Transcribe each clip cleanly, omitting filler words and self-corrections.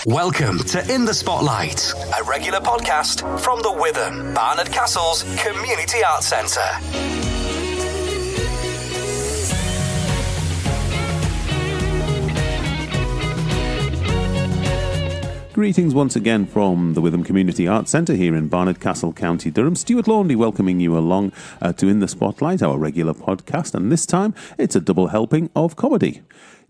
Welcome to In the Spotlight, a regular podcast from the Witham, Barnard Castle's Community Arts Centre. Greetings once again from the Witham Community Arts Centre here in Barnard Castle, County Durham. Stuart Laundry welcoming you along to In the Spotlight, our regular podcast, and this time it's a double helping of comedy.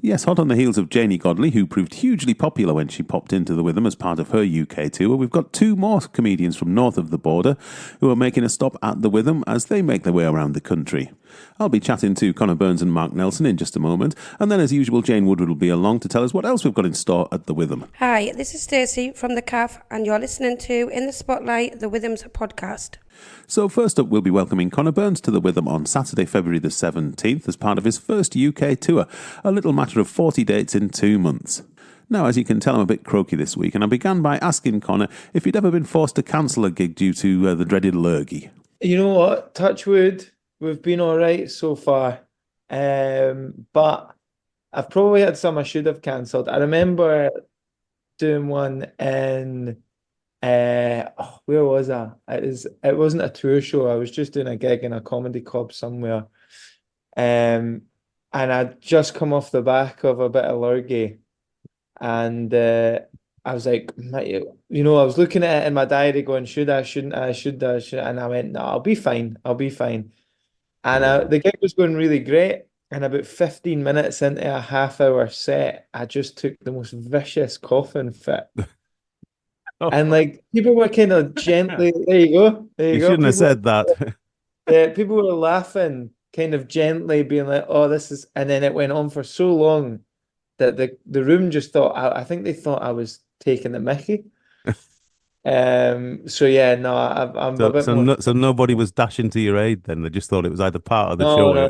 Yes, hot on the heels of Janie Godley, who proved hugely popular when she popped into the Witham as part of her UK tour, we've got two more comedians from north of the border who are making a stop at the Witham as they make their way around the country. I'll be chatting to Connor Burns and Mark Nelson in just a moment, and then as usual Jane Woodward will be along to tell us what else we've got in store at the Witham. Hi, this is Stacey from the CAF and you're listening to In the Spotlight, the Witham's podcast. So first up, we'll be welcoming Connor Burns to the Witham on Saturday, February the 17th as part of his first UK tour, a little matter of 40 dates in 2 months. Now, as you can tell, I'm a bit croaky this week, and I began by asking Connor if he'd ever been forced to cancel a gig due to the dreaded lurgy. You know what? Touch wood, we've been all right so far, but I've probably had some I should have cancelled. I remember doing one in... where was I? It wasn't a tour show. I was just doing a gig in a comedy club somewhere. And I'd just come off the back of a bit of lurgy. And I was like, I was looking at it in my diary going, should I, shouldn't I, should I? And I went, no, I'll be fine. And the gig was going really great. And about 15 minutes into a half-hour set, I just took the most vicious coughing fit. And people were kind of gently, there you go. You shouldn't have said that. People were laughing, kind of gently, being like, oh, this is, and then it went on for so long that the room just thought, I think they thought I was taking the mickey. I'm a bit more... So nobody was dashing to your aid then? They just thought it was either part of the No, show.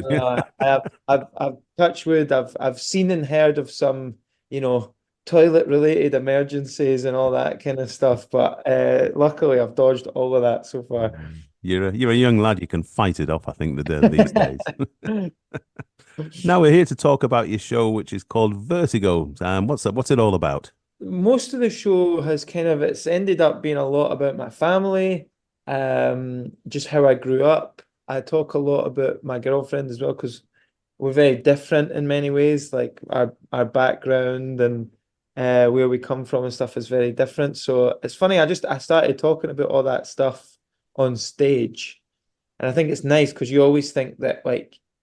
No. I've touched wood. I've seen and heard of some, toilet-related emergencies and all that kind of stuff. But luckily, I've dodged all of that so far. You're a young lad. You can fight it off, I think, these days. Now we're here to talk about your show, which is called Vertigo. What's it all about? Most of the show has it's ended up being a lot about my family, just how I grew up. I talk a lot about my girlfriend as well, because we're very different in many ways. Like our background and where we come from and stuff is very different. So it's funny, I started talking about all that stuff on stage. And I think it's nice because you always think that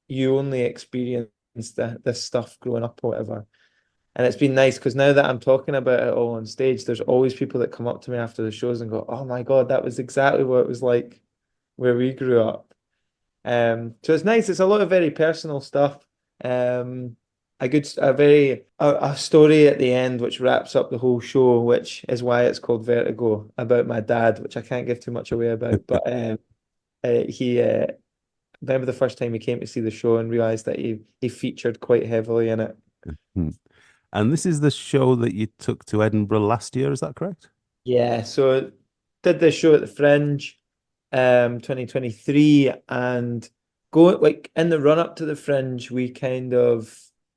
you only experienced this stuff growing up or whatever. And it's been nice because now that I'm talking about it all on stage, there's always people that come up to me after the shows and go, oh my God, that was exactly what it was like where we grew up. So it's nice. It's a lot of very personal stuff. A story at the end which wraps up the whole show, which is why it's called Vertigo, about my dad, which I can't give too much away about. But he remember the first time he came to see the show and realised that he featured quite heavily in it. And this is the show that you took to Edinburgh last year, is that correct? Yeah, so did this show at the Fringe 2023, and in the run up to the Fringe,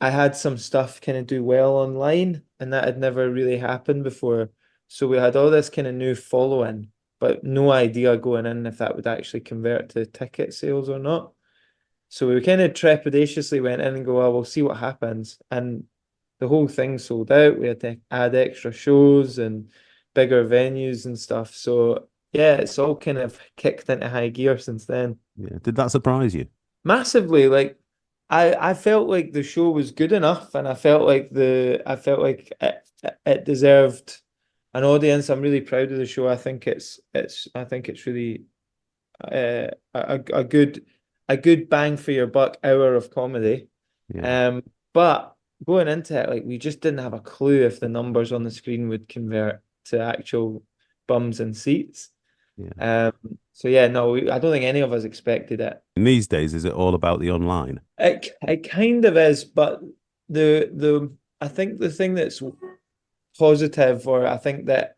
I had some stuff kind of do well online, and that had never really happened before. So we had all this kind of new following, but no idea going in if that would actually convert to ticket sales or not. So we kind of trepidatiously went in and go, well, we'll see what happens. And the whole thing sold out. We had to add extra shows and bigger venues and stuff. So yeah, it's all kind of kicked into high gear since then. Yeah. Did that surprise you? Massively. I felt like the show was good enough, and I felt like it deserved an audience. I'm really proud of the show. I think it's really a good bang for your buck hour of comedy. Yeah. But going into it, we just didn't have a clue if the numbers on the screen would convert to actual bums and seats. Yeah. I don't think any of us expected it. In these days, is it all about the online? It kind of is, but I think the thing that's positive, or I think that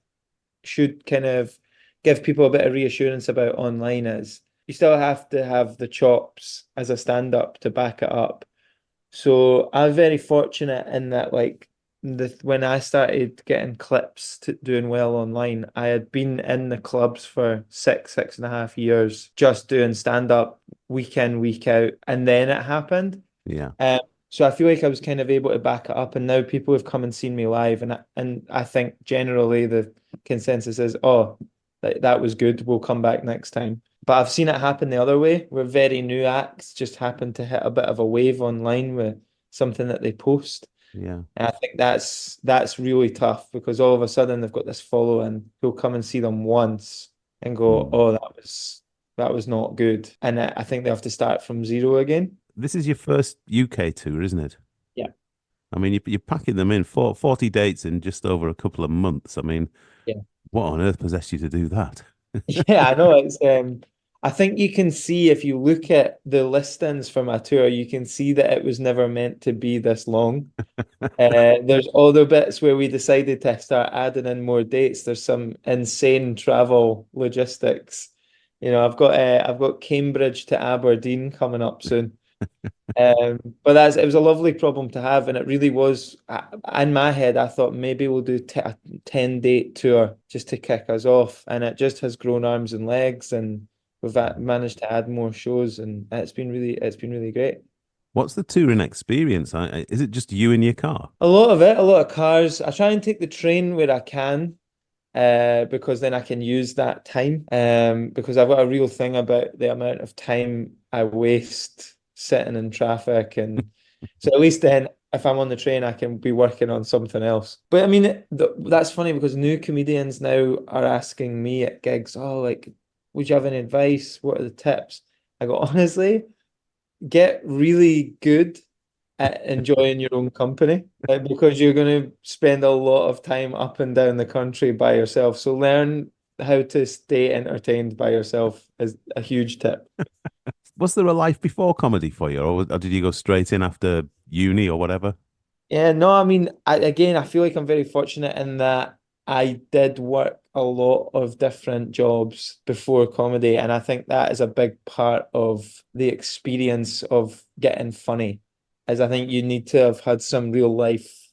should kind of give people a bit of reassurance about online, is you still have to have the chops as a stand-up to back it up. So I'm very fortunate in that when I started getting clips to doing well online, I had been in the clubs for 6.5 years, just doing stand up week in, week out, and then it happened. Yeah. Um, so I feel like I was kind of able to back it up, and now people have come and seen me live, and I think generally the consensus is, oh, that was good. We'll come back next time. But I've seen it happen the other way, where very new acts just happen to hit a bit of a wave online with something that they post. Yeah. And I think that's really tough because all of a sudden they've got this following who'll come and see them once and go, Mm. oh, that was not good. And I think they have to start from zero again. This is your first UK tour, isn't it? Yeah. I mean, you're packing them in 40 dates in just over a couple of months. I mean, Yeah. what on earth possessed you to do that? Yeah, I know I think you can see if you look at the listings for my tour, you can see that it was never meant to be this long. There's other bits where we decided to start adding in more dates. There's some insane travel logistics. I've got Cambridge to Aberdeen coming up soon. But it was a lovely problem to have, and it really was. In my head, I thought maybe we'll do a 10-date tour just to kick us off, and it just has grown arms and legs, and we've managed to add more shows, and it's been really great. What's the touring experience? Is it just you in your car? A lot of it, a lot of cars. I try and take the train where I can, because then I can use that time. Because I've got a real thing about the amount of time I waste sitting in traffic, and so at least then if I'm on the train, I can be working on something else. But I mean, that's funny because new comedians now are asking me at gigs, oh, like, would you have any advice? What are the tips? I go, honestly, get really good at enjoying your own company, because you're going to spend a lot of time up and down the country by yourself. So learn how to stay entertained by yourself is a huge tip. Was there a life before comedy for you, or did you go straight in after uni or whatever? Yeah, no, I mean, I feel like I'm very fortunate in that I did work a lot of different jobs before comedy, and I think that is a big part of the experience of getting funny, is I think you need to have had some real life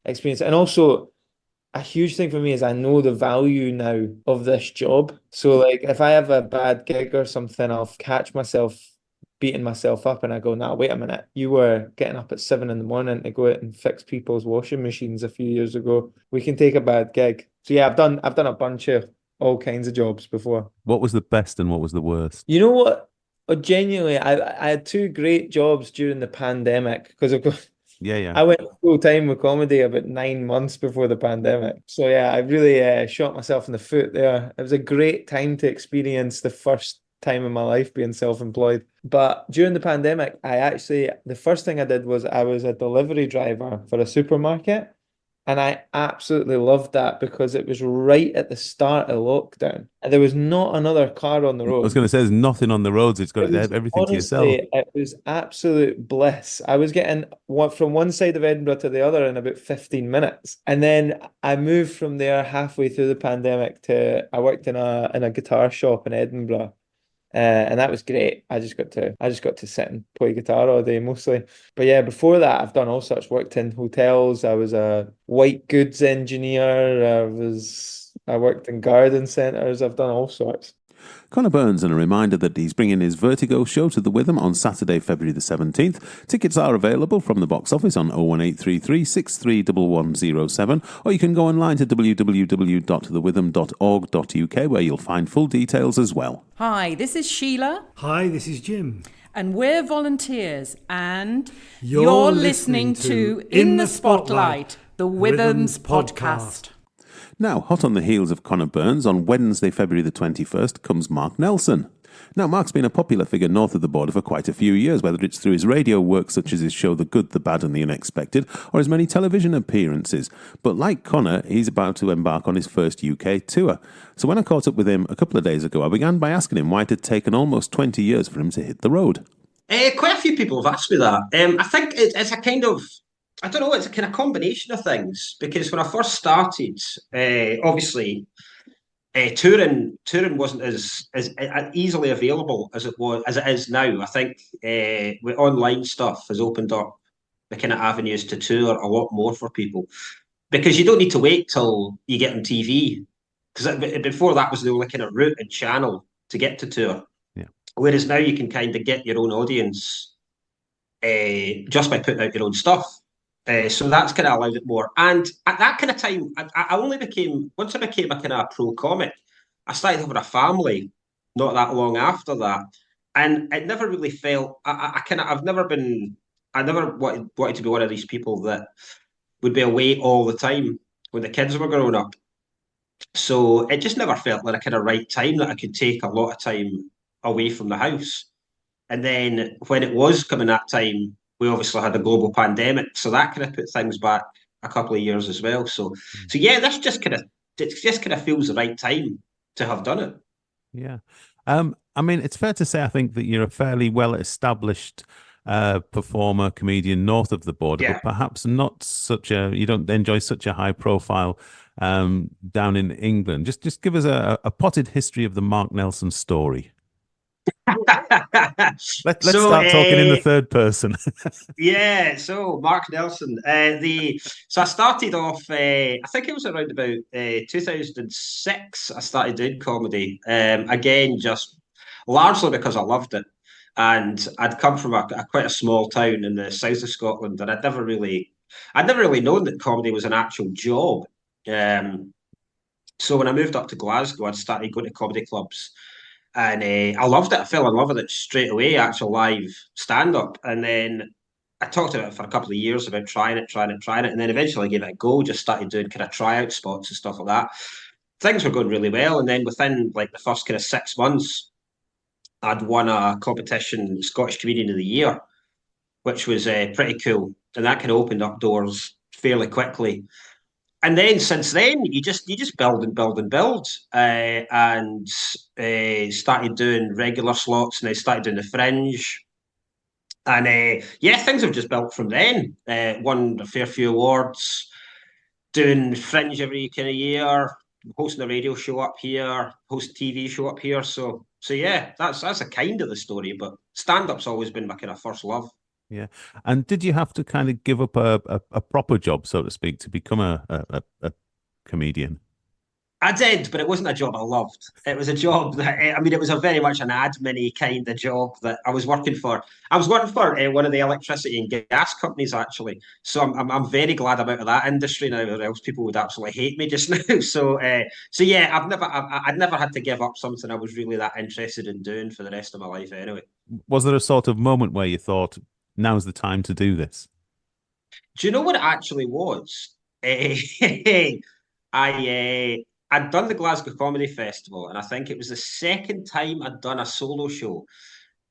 experience. And also, a huge thing for me is I know the value now of this job. So like if I have a bad gig or something, I'll catch myself beating myself up and I go, nah, wait a minute. You were getting up at 7 in the morning to go out and fix people's washing machines a few years ago. We can take a bad gig. So yeah, I've done a bunch of all kinds of jobs before. What was the best and what was the worst? You know what? Genuinely, I had two great jobs during the pandemic because of course Yeah, yeah. I went full time with comedy about 9 months before the pandemic. So yeah, I really shot myself in the foot there. It was a great time to experience the first time in my life being self-employed. But during the pandemic, the first thing I did was I was a delivery driver for a supermarket. And I absolutely loved that because it was right at the start of lockdown. And there was not another car on the I was road. going to say there's nothing on the roads. It's got It was everything to yourself. honestly, it was absolute bliss. I was getting from one side of Edinburgh to the other in about 15 minutes. And then I moved from there halfway through the pandemic to I worked in a guitar shop in Edinburgh. And that was great. I just got to sit and play guitar all day mostly. But yeah, before that, I've done all sorts. Worked in hotels. I was a white goods engineer. I worked in garden centres. I've done all sorts. Connor Burns, and a reminder that he's bringing his Vertigo show to the Witham on Saturday, February the 17th. Tickets are available from the box office on 01833 631107, or you can go online to www.thewitham.org.uk where you'll find full details as well. Hi, this is Sheila. Hi, this is Jim. And we're volunteers, and You're listening to In the Spotlight, the Witham's Withams podcast. Now, hot on the heels of Connor Burns, on Wednesday, February the 21st, comes Mark Nelson. Now, Mark's been a popular figure north of the border for quite a few years, whether it's through his radio work, such as his show The Good, the Bad and the Unexpected, or his many television appearances. But like Connor, he's about to embark on his first UK tour. So when I caught up with him a couple of days ago, I began by asking him why it had taken almost 20 years for him to hit the road. Quite a few people have asked me that. I think it's a kind of, I don't know, it's a kind of combination of things. Because when I first started, obviously, touring wasn't as easily available as it is now. I think with online stuff has opened up the kind of avenues to tour a lot more for people, because you don't need to wait till you get on TV, because before that was the only kind of route and channel to get to tour. Yeah. Whereas now you can kind of get your own audience just by putting out your own stuff. So that's kind of allowed it more. And at that kind of time, I only became, once I became a kind of pro comic, I started having a family not that long after that. And it never really felt, I've never been, I never wanted to be one of these people that would be away all the time when the kids were growing up. So it just never felt like a kind of right time that I could take a lot of time away from the house. And then when it was coming that time, we obviously had a global pandemic, so that kind of put things back a couple of years as well. So yeah, that's just kind of it just kind of feels the right time to have done it. Yeah. I mean, it's fair to say, I think that you're a fairly well established performer, comedian north of the border, Yeah. but perhaps not such a, you don't enjoy such a high profile down in England. Just give us a potted history of the Mark Nelson story. Let's So, start talking in the third person. Yeah, so Mark Nelson. So I started off. I think it was around about 2006. I started doing comedy. Again, just largely because I loved it, and I'd come from a quite a small town in the south of Scotland, and I'd never really known that comedy was an actual job. Um, so when I moved up to Glasgow, I'd started going to comedy clubs, and I loved it. I fell in love with it straight away. Actual live stand up, and then I talked about it for a couple of years about trying it, and then eventually gave it a go. Just started doing kind of tryout spots and stuff like that. Things were going really well, and then within like the first kind of 6 months, I'd won a competition, Scottish Comedian of the Year, which was pretty cool, and that kind of opened up doors fairly quickly. And then since then, you just build and build and build, and started doing regular slots, and I started doing the Fringe. And yeah, things have just built from then. Won a fair few awards, doing Fringe every kind of year, hosting a radio show up here, host a TV show up here. So yeah, that's a kind of the story. But stand up's always been my kind of first love. Yeah. And did you have to kind of give up a proper job, so to speak, to become a comedian? I did, but it wasn't a job I loved. It was a job that, I mean, it was a very much an admin kind of job that I was working for. I was working for one of the electricity and gas companies, actually. So I'm very glad I'm out of that industry now, or else people would absolutely hate me just now. So yeah, I'd never had to give up something I was really that interested in doing for the rest of my life anyway. Was there a sort of moment where you thought, now's the time to do this? Do you know what it actually was? I I'd done the Glasgow Comedy Festival, and I think it was the second time I'd done a solo show,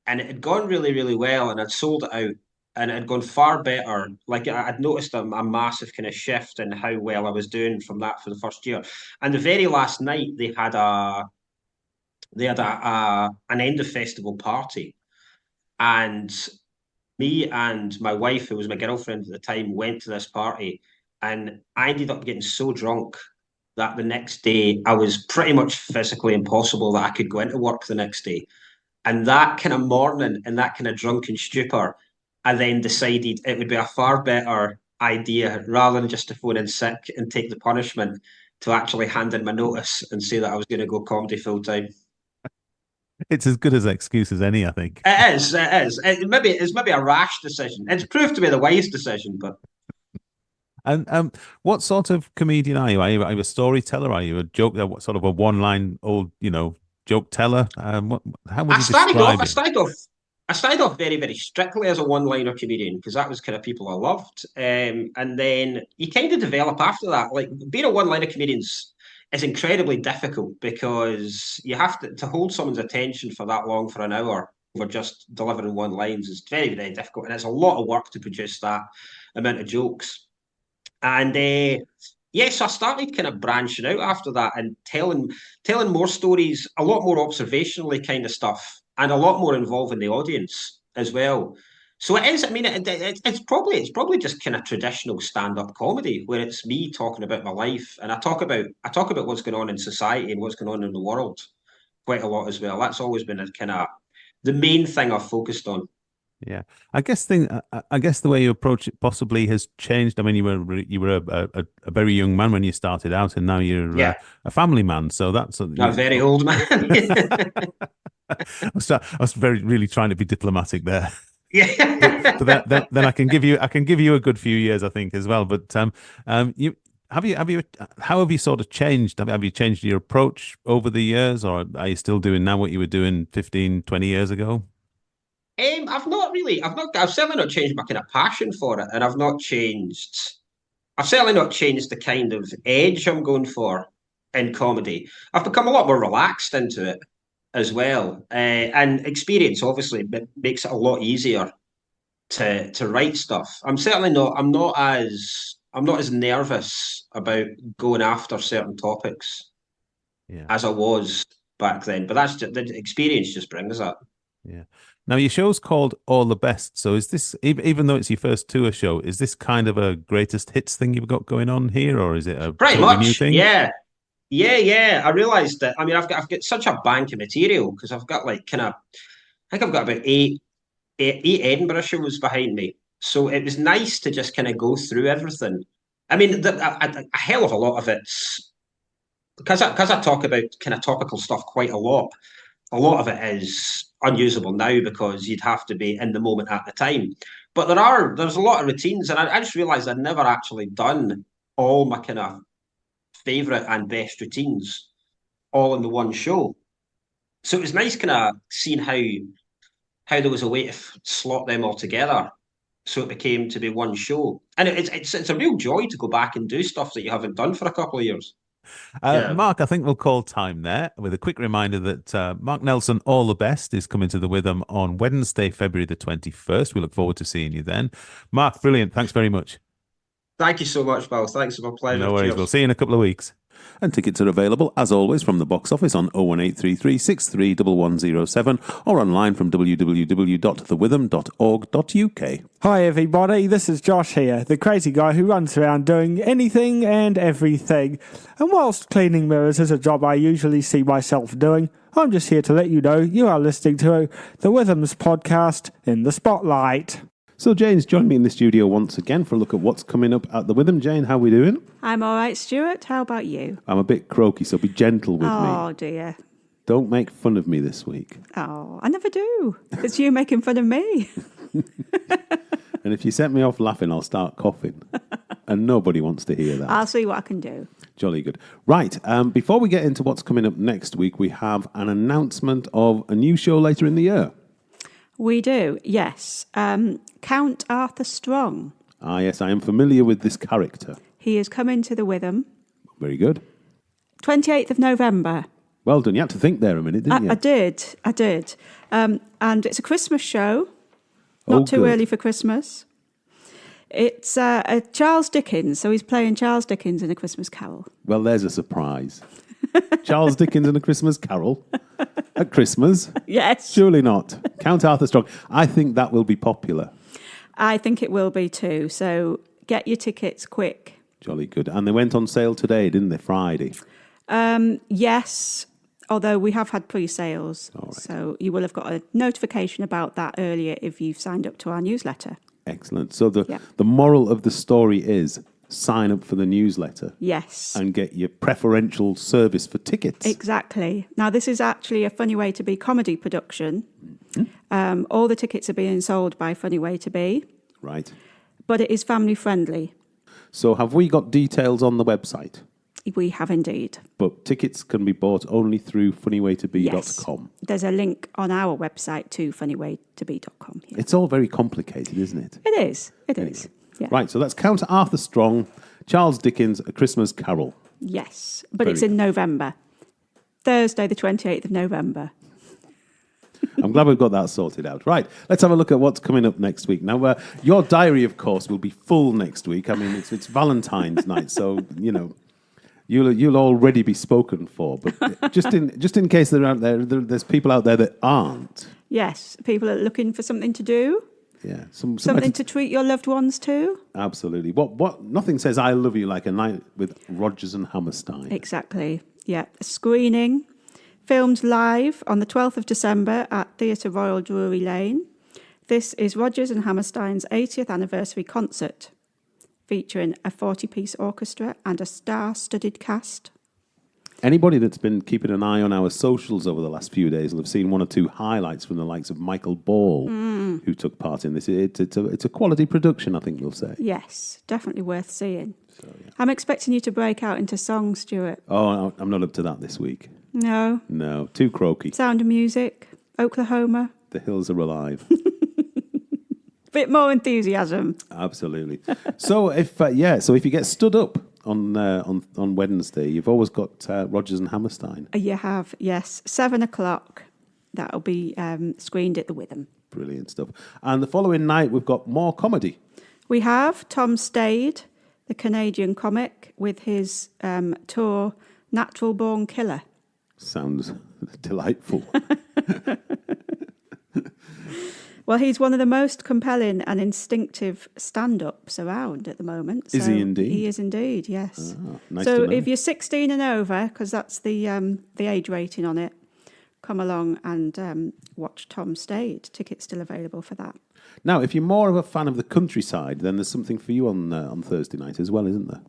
and it had gone really, really well, and I'd sold it out, and it had gone far better. Like I'd noticed a massive kind of shift in how well I was doing from that for the first year. And the very last night, they had an end of festival party, and me and my wife, who was my girlfriend at the time, went to this party, and I ended up getting so drunk that the next day I was pretty much physically impossible that I could go into work the next day. And that kind of morning and that kind of drunken stupor, I then decided it would be a far better idea, rather than just to phone in sick and take the punishment, to actually hand in my notice and say that I was going to go comedy full time. It's as good as an excuse as any, I think. It is. It is. It's maybe a rash decision. It's proved to be the wise decision, but And what sort of comedian are you? Are you a storyteller? Are you a joke? What sort of a one-line old, joke teller? How would I you started describe off. I it? started off. I started off very, very strictly as a one-liner comedian, because that was kind of people I loved. And then you kind of develop after that. Like being a one-liner comedian is incredibly difficult, because you have to hold someone's attention for that long, for an hour, for just delivering one lines, is very, very difficult, and it's a lot of work to produce that amount of jokes. And yeah, so I started kind of branching out after that, and telling more stories, a lot more observationally kind of stuff, and a lot more involving the audience as well. So it is. I mean, it's probably just kind of traditional stand-up comedy, where it's me talking about my life, and I talk about what's going on in society and what's going on in the world quite a lot as well. That's always been a kind of the main thing I've focused on. Yeah, I guess the way you approach it possibly has changed. I mean, you were a very young man when you started out, and now you're Yeah, a family man. So that's a very old man. I was very really trying to be diplomatic there. But Yeah. then I can give you a good few years, I think, as well. But you how have you sort of changed? Have you changed your approach over the years, or are you still doing now what you were doing 15, 20 years ago? I've certainly not changed my kind of passion for it, and I've certainly not changed the kind of edge I'm going for in comedy. I've become a lot more relaxed into it as well, and experience obviously makes it a lot easier to write stuff. I'm not as nervous about going after certain topics Yeah. as I was back then. But that's just, the experience just brings that. Yeah. Now your show's called All the Best. So is this even though it's your first tour show, is this kind of a greatest hits thing you've got going on here, or is it a Pretty totally new much, thing? yeah. Yeah. I realised that. I mean, I've got such a bank of material because I've got like kind of. I think I've got about eight Edinburgh shows behind me. So it was nice to just kind of go through everything. I mean, a hell of a lot of it's because I talk about kind of topical stuff quite a lot. A lot of it is unusable now because you'd have to be in the moment at the time. But there's a lot of routines, and I just realised I'd never actually done all my kind of favourite and best routines all in the one show. So it was nice kind of seeing how there was a way to slot them all together. So it became to be one show, and it's a real joy to go back and do stuff that you haven't done for a couple of years. Yeah. Mark, I think we'll call time there with a quick reminder that Mark Nelson, All the Best, is coming to the Witham on Wednesday, February the 21st. We look forward to seeing you then. Mark, brilliant. Thanks very much. Thank you so much, Bill. Thanks, it's my pleasure. No worries. Cheers. We'll see you in a couple of weeks. And tickets are available, as always, from the box office on 01833 631107 or online from www.thewitham.org.uk. Hi everybody, this is Josh here, the crazy guy who runs around doing anything and everything. And whilst cleaning mirrors is a job I usually see myself doing, I'm just here to let you know you are listening to the Witham's podcast In the Spotlight. So Jane's joined me in the studio once again for a look at what's coming up at the Witham. Jane, how are we doing? I'm all right, Stuart. How about you? I'm a bit croaky, so be gentle with me. Oh, dear. Don't make fun of me this week. Oh, I never do. It's you making fun of me. And if you set me off laughing, I'll start coughing. And nobody wants to hear that. I'll see what I can do. Jolly good. Right, before we get into what's coming up next week, we have an announcement of a new show later in the year. We do, yes. Count Arthur Strong. Ah, yes, I am familiar with this character. He is coming to the Witham. Very good. 28th of November. Well done. You had to think there a minute, didn't you? I did. And it's a Christmas show. Not too early for Christmas. It's Charles Dickens, so he's playing Charles Dickens in A Christmas Carol. Well, there's a surprise. Charles Dickens in A Christmas Carol at Christmas? Yes. Surely not. Count Arthur Strong. I think that will be popular. I think it will be too, so get your tickets quick. Jolly good. And they went on sale today, didn't they? Friday. Yes, although we have had pre-sales. All right. So you will have got a notification about that earlier if you've signed up to our newsletter. Excellent. So the moral of the story is sign up for the newsletter. Yes. And get your preferential service for tickets. Exactly. Now, this is actually a Funny Way to Be comedy production. Mm-hmm. All the tickets are being sold by Funny Way to Be. Right. But it is family friendly. So have we got details on the website? We have indeed. But tickets can be bought only through funnywaytobe.com. Yes. There's a link on our website to funnywaytobe.com. Yeah. It's all very complicated, isn't it? It is. It is. Yeah. Right, so let's count Arthur Strong, Charles Dickens, A Christmas Carol. Yes, but it's in November. Thursday, the 28th of November. I'm glad we've got that sorted out. Right, let's have a look at what's coming up next week. Now, your diary, of course, will be full next week. I mean, it's Valentine's night, so, you know, you'll already be spoken for. But just in case they're out there, there's people out there that aren't. Yes, people are looking for something to do. Yeah, something to treat your loved ones to. Absolutely. What? Nothing says "I love you" like a night with Rodgers and Hammerstein. Exactly. Yeah, a screening, filmed live on the 12th of December at Theatre Royal Drury Lane. This is Rodgers and Hammerstein's 80th anniversary concert, featuring a 40-piece orchestra and a star-studded cast. Anybody that's been keeping an eye on our socials over the last few days will have seen one or two highlights from the likes of Michael Ball, who took part in this. It's a quality production, I think we'll say. Yes, definitely worth seeing. So, yeah. I'm expecting you to break out into song, Stuart. Oh, I'm not up to that this week. No. No, too croaky. Sound of Music, Oklahoma. The Hills Are Alive. Bit more enthusiasm. Absolutely. So if you get stood up on Wednesday, you've always got Rodgers and Hammerstein. You have, yes, 7:00. That'll be screened at the Witham. Brilliant stuff. And the following night, we've got more comedy. We have Tom Stade, the Canadian comic, with his tour Natural Born Killer. Sounds delightful. Well, he's one of the most compelling and instinctive stand-ups around at the moment. Is he indeed? He is indeed, yes. Nice so to know. if you're 16 and over, because that's the age rating on it, come along and watch Tom Stade. Tickets still available for that. Now, if you're more of a fan of the countryside, then there's something for you on Thursday night as well, isn't there?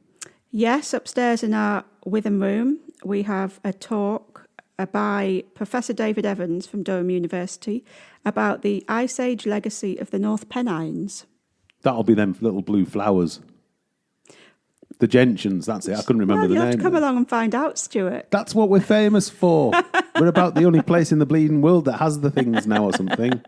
Yes, upstairs in our Witham room, we have a talk by Professor David Evans from Durham University about the Ice Age legacy of the North Pennines. That'll be them little blue flowers. The gentians, that's it. I couldn't remember the name. You'll have to come along and find out, Stuart. That's what we're famous for. We're about the only place in the bleeding world that has the things now or something.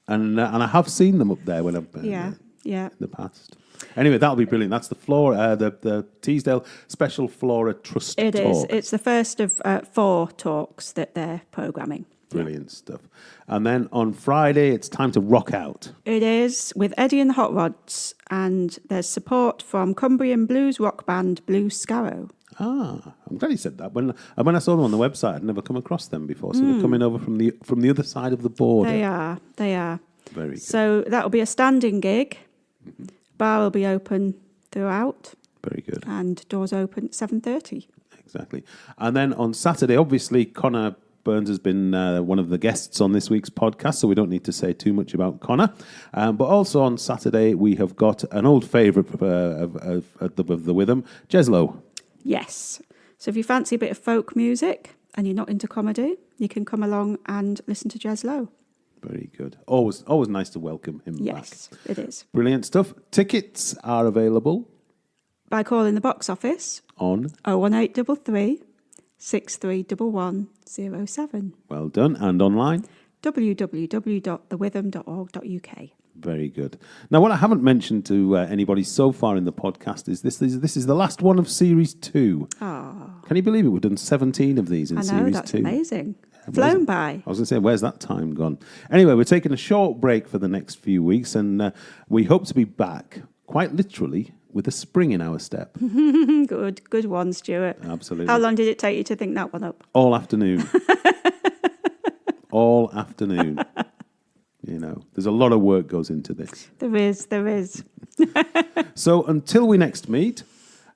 And I have seen them up there when I've been in the past. Anyway, that'll be brilliant. That's the Flora, the Teesdale Special Flora Trust It talk. is. It's the first of 4 talks that they're programming. Brilliant stuff. And then on Friday, it's time to rock out. It is, with Eddie and the Hot Rods, and there's support from Cumbrian blues rock band Blue Scarrow. Ah, I'm glad you said that. When I saw them on the website, I'd never come across them before. So they're coming over from the other side of the border. They are. Very good. So that'll be a standing gig. Mm-hmm. Bar will be open throughout. Very good. And doors open at 7:30. Exactly. And then on Saturday, obviously, Connor Burns has been one of the guests on this week's podcast, so we don't need to say too much about Connor. But also on Saturday, we have got an old favourite of the Witham, Jeslo. Yes. So if you fancy a bit of folk music and you're not into comedy, you can come along and listen to Jeslo. Very good. Always nice to welcome him back. Yes, it is. Brilliant stuff. Tickets are available by calling the box office on 01833 631107. Well done. And online? www.thewitham.org.uk. Very good. Now, what I haven't mentioned to anybody so far in the podcast is this is the last one of Series 2. Oh. Can you believe it? We've done 17 of these in Series 2. I know, that's amazing. Flown by. I was going to say, where's that time gone? Anyway, we're taking a short break for the next few weeks, and we hope to be back, quite literally, with a spring in our step. Good one, Stuart. Absolutely. How long did it take you to think that one up? All afternoon. All afternoon. You know, there's a lot of work goes into this. There is. So until we next meet,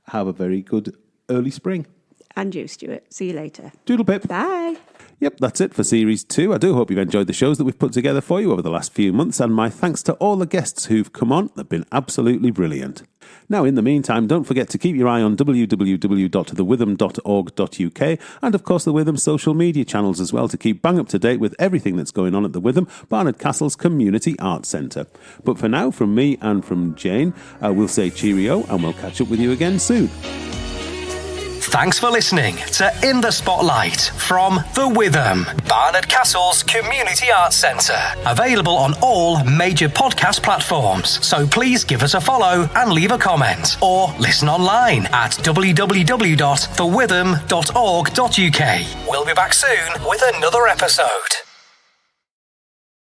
have a very good early spring. And you, Stuart. See you later. Doodle pip. Bye. Yep, that's it for Series 2. I do hope you've enjoyed the shows that we've put together for you over the last few months, and my thanks to all the guests who've come on. They've been absolutely brilliant. Now, in the meantime, don't forget to keep your eye on www.thewitham.org.uk and, of course, the Witham social media channels as well to keep bang up to date with everything that's going on at the Witham, Barnard Castle's Community Arts Centre. But for now, from me and from Jane, we'll say cheerio and we'll catch up with you again soon. Thanks for listening to In the Spotlight from the Witham, Barnard Castle's Community Arts Centre. Available on all major podcast platforms. So please give us a follow and leave a comment. Or listen online at www.thewitham.org.uk. We'll be back soon with another episode.